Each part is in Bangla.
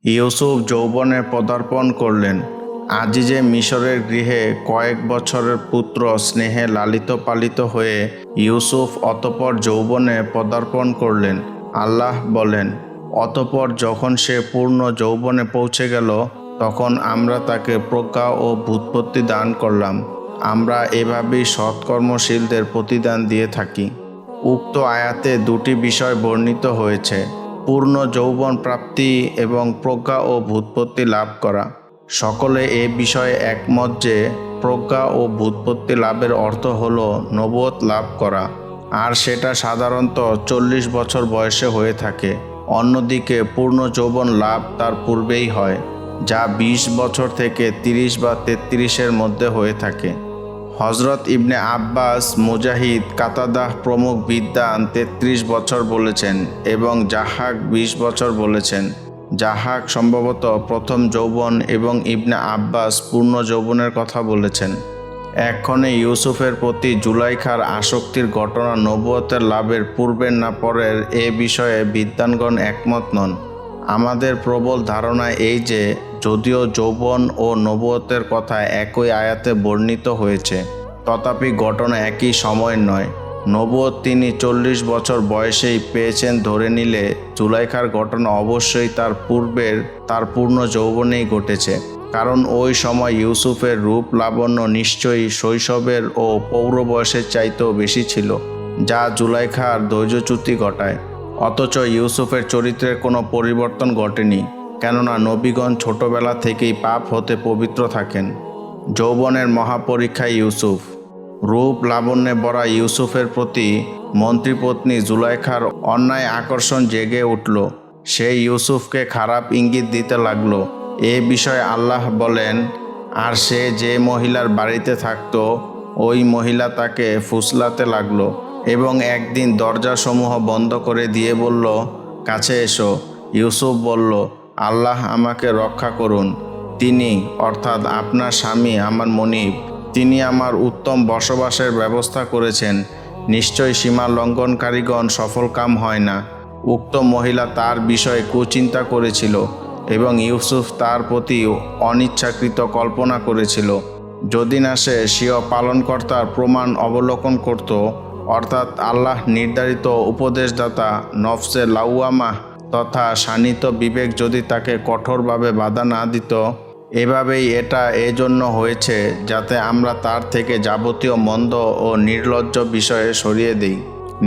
ইউসুফ যৌবনে পদার্পণ করলেন। আজিজে মিশরের গৃহে কয়েক বছরের পুত্র স্নেহে লালিত পালিত হয়ে ইউসুফ অতঃপর যৌবনে পদার্পণ করলেন। আল্লাহ বলেন, অতঃপর যখন সে পূর্ণ যৌবনে পৌঁছে গেল, তখন আমরা তাকে প্রজ্ঞা ও ব্যুৎপত্তি দান করলাম। আমরা এভাবেই সৎকর্মশীলদের প্রতিদান দিয়ে থাকি। উক্ত আয়াতে দুটি বিষয় বর্ণিত হয়েছে: পূর্ণ যৌবন প্রাপ্তি এবং প্রজ্ঞা ও ব্যুৎপত্তি লাভ করা। সকলে এ বিষয়ে একমত যে প্রজ্ঞা ও ব্যুৎপত্তি লাভের অর্থ হল নবুয়ত লাভ করা, আর সেটা সাধারণত 40 বছর বয়সে হয়ে থাকে। অন্যদিকে পূর্ণ যৌবন লাভ তার পূর্বেই হয়, যা 20 বছর থেকে 30 বা 33-এর মধ্যে হয়ে থাকে। হজরত ইবনে আব্বাস, মুজাহিদ, কাতাদাহ প্রমুখ বিদ্বান 33 বছর বলেছেন এবং জাহাক 20 বছর বলেছেন। জাহাক সম্ভবত প্রথম যৌবন এবং ইবনে আব্বাস পূর্ণ যৌবনের কথা বলেছেন। এক্ষণে ইউসুফের প্রতি জুলাইখার আসক্তির ঘটনা নবুয়তের লাভের পূর্বের না পরের, এ বিষয়ে বিদ্বানগণ একমত নন। আমাদের প্রবল ধারণা এই যে, যদিও যৌবন ও নবুয়তের কথা একই আয়াতে বর্ণিত হয়েছে, তথাপি ঘটনা একই সময়ের নয়। নবুয়ত তিনি 40 বছর বয়সেই পেয়েছেন ধরে নিলে জুলাইখার ঘটনা অবশ্যই তার পূর্ণ যৌবনেই ঘটেছে, কারণ ওই সময় ইউসুফের রূপ লাবণ্য নিশ্চয়ই শৈশবের ও পৌর বয়সের চাইতেও বেশি ছিল, যা জুলাইখার ধৈর্যচ্যুতি ঘটায়। অথচ ইউসুফের চরিত্রের কোনো পরিবর্তন ঘটেনি, কেননা নবীগণ ছোটবেলা থেকেই পাপ হতে পবিত্র থাকেন। যৌবনের মহাপরীক্ষায় ইউসুফ। রূপ লাবণ্যে ভরা ইউসুফের প্রতি মন্ত্রীপত্নী জুলাইখার অন্যায় আকর্ষণ জেগে উঠল। সে ইউসুফকে খারাপ ইঙ্গিত দিতে লাগল। এ বিষয়ে আল্লাহ বলেন, আর সে যে মহিলার বাড়িতে থাকত, ওই মহিলা তাকে ফুসলাতে লাগল এবং একদিন দরজাসমূহ বন্ধ করে দিয়ে বলল, কাছে এসো। ইউসুফ বলল, আল্লাহ আমাকে রক্ষা করুন। তিনি অর্থাৎ আপনার স্বামী আমার মনিব, তিনি আমার উত্তম বসবাসের ব্যবস্থা করেছেন। নিশ্চয় সীমা লঙ্ঘনকারীগণ সফলকাম হয় না। উক্ত মহিলা তার বিষয়ে কুচিন্তা করেছিল এবং ইউসুফ তার প্রতি অনিচ্ছাকৃত কল্পনা করেছিল, যদি না সে স্বীয় পালনকর্তার প্রমাণ অবলোকন করত, অর্থাৎ আল্লাহ নির্ধারিত উপদেশদাতা নফসে লাউয়ামাহ তথা শানিত বিবেক যদি তাকে কঠোরভাবে বাধা না দিত। এভাবেই এটা এজন্য হয়েছে যাতে আমরা তার থেকে যাবতীয় মন্দ ও নির্লজ্জ বিষয়ে সরিয়ে দিই।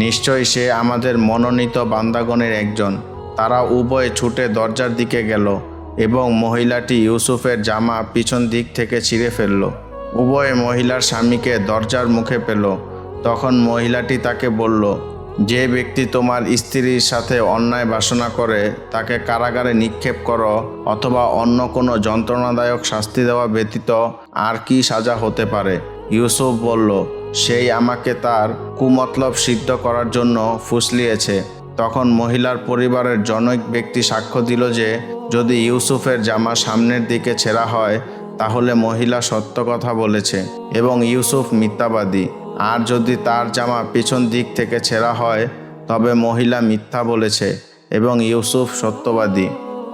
নিশ্চয়ই সে আমাদের মনোনীত বান্দাগণের একজন। তারা উভয়ে ছুটে দরজার দিকে গেল এবং মহিলাটি ইউসুফের জামা পিছন দিক থেকে ছিঁড়ে ফেলল। উভয়ে মহিলার স্বামীকে দরজার মুখে পেল। তখন মহিলাটি তাকে বলল, যে ব্যক্তি তোমার স্ত্রীর সাথে অন্যায় বাসনা করে তাকে কারাগারে নিক্ষেপ করো, অথবা অন্য কোনো যন্ত্রণাদায়ক শাস্তি দেওয়া ব্যতীত আর কি সাজা হতে পারে? ইউসুফ বলল, সেই আমাকে তার কুমতলব সিদ্ধ করার জন্য ফুসলিয়েছে। তখন মহিলার পরিবারের জনৈক ব্যক্তি সাক্ষ্য দিল যে, যদি ইউসুফের জামা সামনের দিকে ছেঁড়া হয় তাহলে মহিলা সত্য কথা বলেছে এবং ইউসুফ মিথ্যাবাদী, আর যদি তার জামা পিছন দিক থেকে ছেঁড়া হয় তবে মহিলা মিথ্যা বলেছে এবং ইউসুফ সত্যবাদী।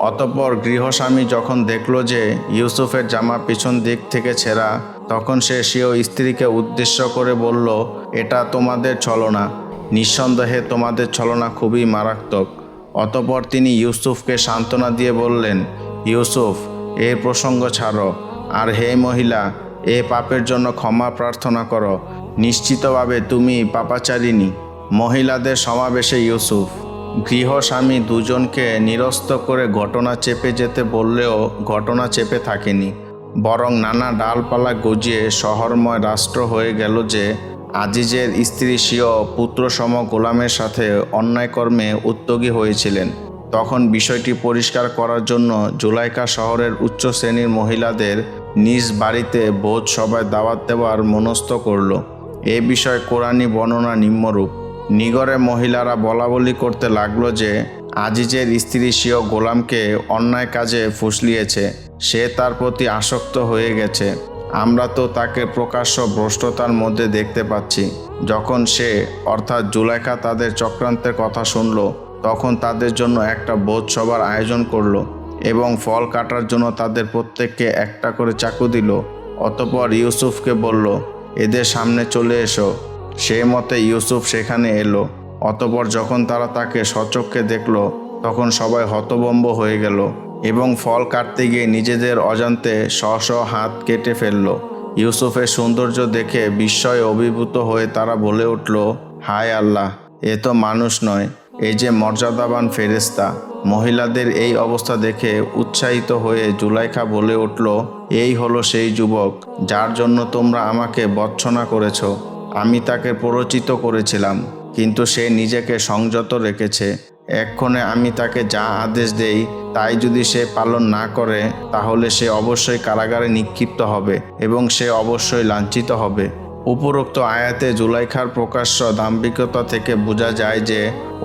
অতঃপর গৃহস্বামী যখন দেখল যে ইউসুফের জামা পিছন দিক থেকে ছেঁড়া, তখন সে স্বীয় স্ত্রীকে উদ্দেশ্য করে বলল, এটা তোমাদের ছলনা, নিঃসন্দেহে তোমাদের ছলনা খুবই মারাত্মক। অতঃপর তিনি ইউসুফকে সান্ত্বনা দিয়ে বললেন, ইউসুফ, এ প্রসঙ্গ ছাড়ো, আর হে মহিলা, এ পাপের জন্য ক্ষমা প্রার্থনা করো। নিশ্চিতভাবে তুমি পাপাচারিণী। মহিলাদের সমাবেশে ইউসুফ। গৃহস্বামী দুজনকে নিরস্ত করে ঘটনা চেপে যেতে বললেও ঘটনা চেপে থাকেনি, বরং নানা ডালপালা গজিয়ে শহরময় রাষ্ট্র হয়ে গেল যে আজিজের স্ত্রী স্বীয় পুত্রসম গোলামের সাথে অন্যায়কর্মে উদ্যোগী হয়েছিলেন। তখন বিষয়টি পরিষ্কার করার জন্য জুলাইখা শহরের উচ্চ শ্রেণীর মহিলাদের নিজ বাড়িতে ভোজ সভায় দাওয়াত দেওয়ার মনস্থ করল। এ বিষয়ে কোরআনী বর্ণনা নিম্নরূপ: নিগরে মহিলারা বলাবলি করতে লাগলো যে আজিজের স্ত্রী স্বীয় গোলামকে অন্যায় কাজে ফুসলিয়েছে, সে তার প্রতি আসক্ত হয়ে গেছে, আমরা তো তাকে প্রকাশ্য ভ্রষ্টতার মধ্যে দেখতে পাচ্ছি। যখন সে অর্থাৎ জুলাইখা তাদের চক্রান্তের কথা শুনল, তখন তাদের জন্য একটা ভোজসভার আয়োজন করলো এবং ফল কাটার জন্য তাদের প্রত্যেককে একটা করে চাকু দিল। অতঃপর ইউসুফকে বলল, এদের সামনে চলে এসো। সেই মতে ইউসুফ সেখানে এলো। অতঃপর যখন তারা তাকে সচক্ষে দেখল, তখন সবাই হতভম্ব হয়ে গেল এবং ফল কাটতে গিয়ে নিজেদের অজান্তে স্ব হাত কেটে ফেলল। ইউসুফের সৌন্দর্য দেখে বিস্ময়ে অভিভূত হয়ে তারা বলে উঠল, হায় আল্লাহ, এ তো মানুষ নয়, এই যে মর্যাদাবান ফেরেশতা। মহিলাদের এই অবস্থা দেখে উৎসাহিত হয়ে জুলাইখা বলে উঠল, এই হলো সেই যুবক যার জন্য তোমরা আমাকে ভর্ৎসনা করেছ। আমি তাকে প্ররোচিত করেছিলাম, কিন্তু সে নিজেকে সংযত রেখেছে। এক্ষণে আমি তাকে যা আদেশ দেই তাই যদি সে পালন না করে, তাহলে সে অবশ্যই কারাগারে নিক্ষিপ্ত হবে এবং সে অবশ্যই লাঞ্ছিত হবে। উপরোক্ত আয়াতে জুলাইখার প্রকাশ্য দাম্ভিকতা থেকে বোঝা যায় যে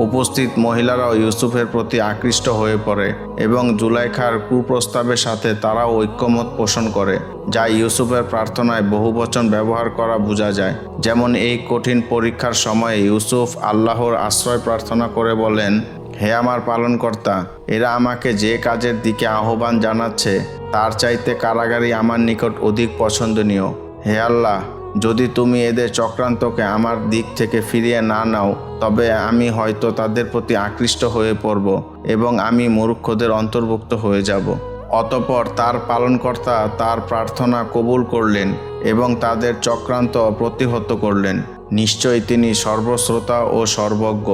উপস্থিত মহিলারাও ইউসুফের প্রতি আকৃষ্ট হয়ে পড়ে এবং জুলাইখার কুপ্রস্তাবের সাথে তারাও ঐক্যমত পোষণ করে, যা ইউসুফের প্রার্থনায় বহুবচন ব্যবহার করা বোঝা যায়। যেমন এই কঠিন পরীক্ষার সময়ে ইউসুফ আল্লাহর আশ্রয় প্রার্থনা করে বলেন, হে আমার পালনকর্তা, এরা আমাকে যে কাজের দিকে আহ্বান জানাচ্ছে তার চাইতে কারাগারই আমার নিকট অধিক পছন্দনীয়। হে আল্লাহ, যদি তুমি এদের চক্রান্তকে আমার দিক থেকে ফিরিয়ে না নাও, তবে আমি হয়তো তাদের প্রতি আকৃষ্ট হয়ে পড়ব এবং আমি মূর্খদের অন্তর্ভুক্ত হয়ে যাব। অতঃপর তার পালনকর্তা তার প্রার্থনা কবুল করলেন এবং তাদের চক্রান্ত প্রতিহত করলেন। নিশ্চয়ই তিনি সর্বশ্রোতা ও সর্বজ্ঞ।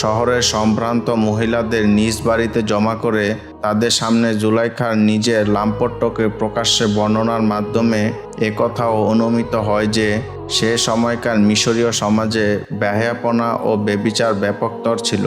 শহরের সম্ভ্রান্ত মহিলাদের নিজ বাড়িতে জমা করে তাদের সামনে জুলাইখার নিজের লাম্পট্যকে প্রকাশ্যে বর্ণনার মাধ্যমে একথাও অনুমিত হয় যে সে সময়কার মিশরীয় সমাজে বেহায়াপনা ও ব্যভিচার ব্যাপকতর ছিল।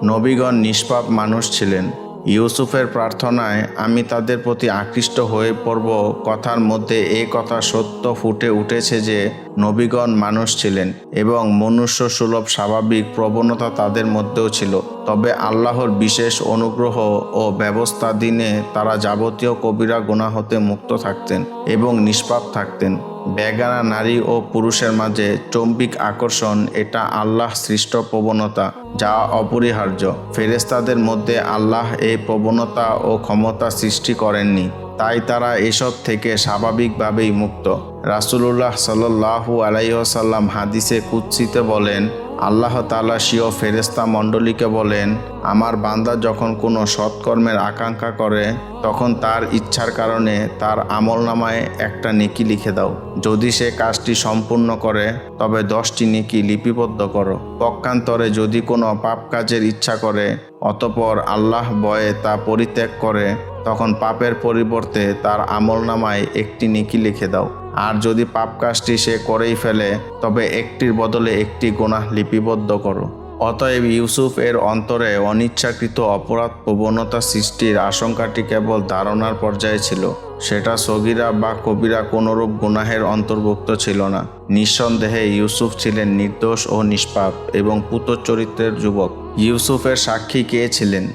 নবীগণ নিষ্পাপ মানুষ ছিলেন। ইউসুফের প্রার্থনায় আমি তাদের প্রতি আকৃষ্ট হয়ে পড়ব কথার মধ্যে এই কথা সত্য ফুটে উঠেছে যে নবীগণ মানুষ ছিলেন এবং মনুষ্য সুলভ স্বাভাবিক প্রবণতা তাদের মধ্যেও ছিল। তবে আল্লাহর বিশেষ অনুগ্রহ ও ব্যবস্থাধীনে তারা যাবতীয় কবিরা গুনাহ হতে মুক্ত থাকতেন এবং নিষ্পাপ থাকতেন। বেগানা নারী ও পুরুষের মাঝে চৌম্বিক আকর্ষণ এটা আল্লাহ সৃষ্ট প্রবণতা, যা অপরিহার্য। ফেরেশতাদের মধ্যে আল্লাহ এই প্রবণতা ও ক্ষমতা সৃষ্টি করেননি, তাই তারা এসব থেকে স্বাভাবিকভাবেই মুক্ত। রাসূলুল্লাহ সাল্লাল্লাহু আলাইহি ওয়াসাল্লাম হাদিসে কুদসিতে বলেন, আল্লাহ তাআলা স্বীয় ফেরেশতা মণ্ডলীকে বলেন, আমার বান্দা যখন কোনো সৎকর্মের আকাঙ্ক্ষা করে তখন তার ইচ্ছার কারণে তার আমলনামায় একটা নেকি লিখে দাও। যদি সে কাজটি সম্পূর্ণ করে তবে 10টি নেকি লিপিবদ্ধ করো। পক্ষান্তরে যদি কোনো পাপ কাজের ইচ্ছা করে অতঃপর আল্লাহ ভয়ে তা পরিত্যাগ করে, তখন পাপের পরিবর্তে তার আমলনামায় একটি নেকি লিখে দাও। আর যদি পাপ কাজটি সে করেই ফেলে তবে একটির বদলে একটি গুনাহ লিপিবদ্ধ করো। অতএব ইউসুফ এর অন্তরে অনিচ্ছাকৃত অপরাধ প্রবণতা সৃষ্টির আশঙ্কাটি কেবল ধারণার পর্যায়ে ছিল। সেটা সগীরা বা কবিরা কোনরূপ গুনাহের অন্তর্ভুক্ত ছিল না। নিঃসন্দেহে ইউসুফ ছিলেন নির্দোষ ও নিষ্পাপ এবং পুত চরিত্রের যুবক। ইউসুফের সাক্ষী কে ছিলেন?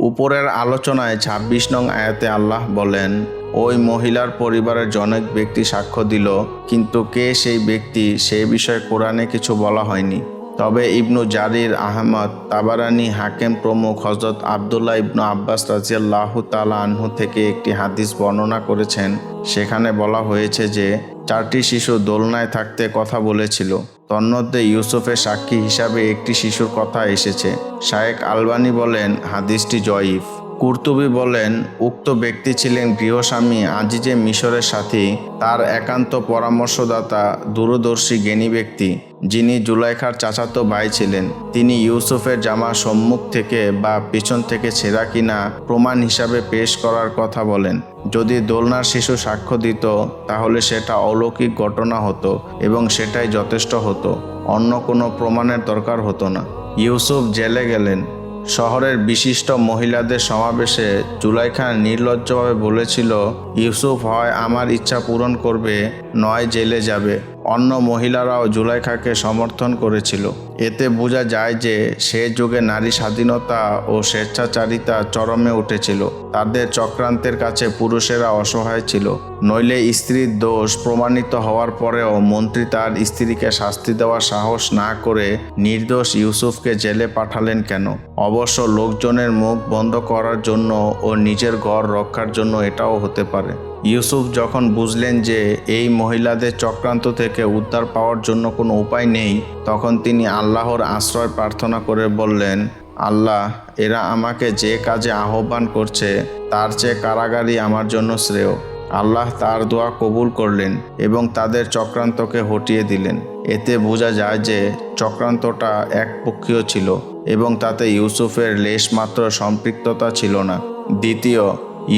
উপরের আলোচনায় 26 নং আয়াতে আল্লাহ বলেন, ওই মহিলার পরিবারের জনক ব্যক্তি সাক্ষ্য দিল, কিন্তু কে সেই ব্যক্তি সে বিষয়ে কোরআনে কিছু বলা হয়নি। তবে ইবনু জারির, আহমদ, তাবারানি, হাকেম প্রমুখ হযরত আবদুল্লাহ ইবনু আব্বাস রাদিয়াল্লাহু তাআলা আনহু থেকে একটি হাদিস বর্ণনা করেছেন। সেখানে বলা হয়েছে যে 4টি শিশু দোলনায় থাকতে কথা বলেছিল। তন্মধ্যে ইউসুফের সাক্ষী হিসাবে একটি শিশুর কথা এসেছে। শায়েখ আলবানী বলেন হাদিসটি জয়ীফ। কুরতুবী বলেন উক্ত ব্যক্তি ছিলেন গৃহস্বামী আজিজে মিশরের সাথী, তার একান্ত পরামর্শদাতা, দূরদর্শী জ্ঞানী ব্যক্তি, যিনি জুলাইখার চাচাতো ভাই ছিলেন। তিনি ইউসুফের জামা সম্মুখ থেকে বা পিছন থেকে ছেঁড়া কিনা প্রমাণ হিসাবে পেশ করার কথা বলেন। যদি দোলনার শিশু সাক্ষ্য দিত তাহলে সেটা অলৌকিক ঘটনা হতো এবং সেটাই যথেষ্ট হতো, অন্য কোনো প্রমাণের দরকার হতো না। ইউসুফ জেলে গেলেন। শহরের বিশিষ্ট মহিলাদের সমাবেশে জুলাইখা নির্লজ্জভাবে বলেছিল, ইউসুফ হয় আমার ইচ্ছা পূরণ করবে, নয় জেলে যাবে। অন্য মহিলারাও জুলাইখাকে সমর্থন করেছিল। এতে বোঝা যায় যে সে যুগে নারী স্বাধীনতা ও স্বেচ্ছাচারিতা চরমে উঠেছিল। তাদের চক্রান্তের কাছে পুরুষেরা অসহায় ছিল। নইলে স্ত্রীর দোষ প্রমাণিত হওয়ার পরেও মন্ত্রী তার স্ত্রীকে শাস্তি দেওয়ার সাহস না করে নির্দোষ ইউসুফকে জেলে পাঠালেন কেন? অবশ্য লোকজনের মুখ বন্ধ করার জন্য ও নিজের ঘর রক্ষার জন্য এটাও হতে পারে। ইউসুফ যখন বুঝলেন যে এই মহিলাদের চক্রান্ত থেকে উদ্ধার পাওয়ার জন্য কোনো উপায় নেই, তখন তিনি আল্লাহর আশ্রয় প্রার্থনা করে বললেন, আল্লাহ, এরা আমাকে যে কাজে আহ্বান করছে তার চেয়ে কারাগারই আমার জন্য শ্রেয়। আল্লাহ তার দোয়া কবুল করলেন এবং তাদের চক্রান্তকে হটিয়ে দিলেন। এতে বোঝা যায় যে চক্রান্তটা একপক্ষীয় ছিল এবং তাতে ইউসুফের লেশমাত্র সম্পৃক্ততা ছিল না। দ্বিতীয়,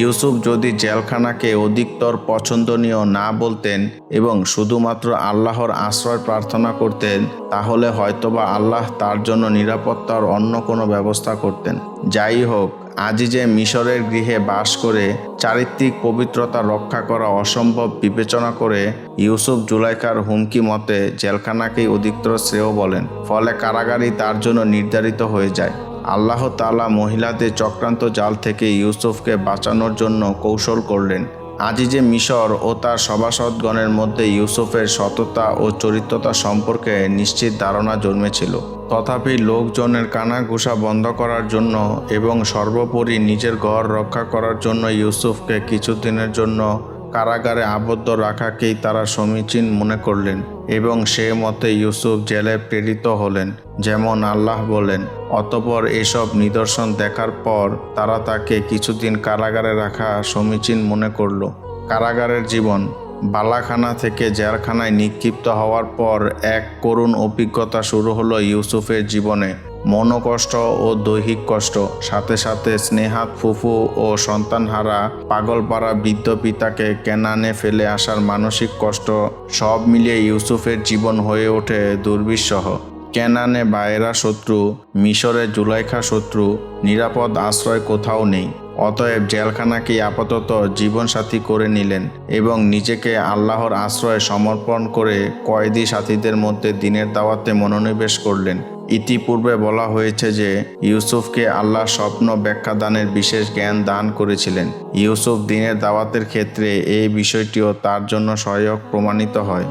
ইউসুফ যদি জেলখানাকে অধিকতর পছন্দনীয় না বলতেন এবং শুধুমাত্র আল্লাহর আশ্রয় প্রার্থনা করতেন, তাহলে হয়তোবা আল্লাহ তার জন্য নিরাপত্তার অন্য কোনো ব্যবস্থা করতেন। যাই হোক, আজিজে মিশরের গৃহে বাস করে চারিত্রিক পবিত্রতা রক্ষা করা অসম্ভব বিবেচনা করে ইউসুফ জুলাইখার হুমকি মতে জেলখানাকেই অধিকতর শ্রেয় বলেন। ফলে কারাগারই তার জন্য নির্ধারিত হয়ে যায়। আল্লাহ তাআলা মহিলাদের চক্রান্ত জাল থেকে ইউসুফকে বাঁচানোর জন্য কৌশল করলেন। আজিজে মিশর ও তার সভাসদগণের মধ্যে ইউসুফের সততা ও চরিত্রতা সম্পর্কে নিশ্চিত ধারণা জন্মেছিল। তথাপি লোকজনের কানাঘুষা বন্ধ করার জন্য এবং সর্বোপরি নিজের ঘর রক্ষা করার জন্য ইউসুফকে কিছুদিনের জন্য কারাগারে আবদ্ধ রাখাকেই তারা সমীচীন মনে করলেন এবং সে মতে ইউসুফ জেলে প্রেরিত হলেন, যেমন আল্লাহ বলেন। অতঃপর এসব নিদর্শন দেখার পর তারা তাকে কিছুদিন কারাগারে রাখা সমীচীন মনে করল। কারাগারের জীবন। বালাখানা থেকে জেলখানায় নিক্ষিপ্ত হওয়ার পর এক করুণ অভিজ্ঞতা শুরু হলো ইউসুফের জীবনে। মনোকষ্ট ও দৈহিক কষ্ট, সাথে সাথে স্নেহাত ফুফু ও সন্তানহারা পাগলপাড়া বৃদ্ধ পিতাকে কেনানে ফেলে আসার মানসিক কষ্ট, সব মিলিয়ে ইউসুফের জীবন হয়ে ওঠে দুর্বিষহ। কেনানে বায়েরা শত্রু, মিশরে জুলাইখা শত্রু, নিরাপদ আশ্রয় কোথাও নেই। অতএব জেলখানাকেই আপাতত জীবনসাথী করে নিলেন এবং নিজেকে আল্লাহর আশ্রয়ে সমর্পণ করে কয়েদি সাথীদের মধ্যে দ্বীনের দাওয়াতে মনোনিবেশ করলেন। ইতিপূর্বে বলা হয়েছে যে ইউসুফকে আল্লাহ স্বপ্ন ব্যাখ্যাদানের বিশেষ জ্ঞান দান করেছিলেন। ইউসুফ দ্বীনের দাওয়াতের ক্ষেত্রে এই বিষয়টিও তার জন্য সহায়ক প্রমাণিত হয়।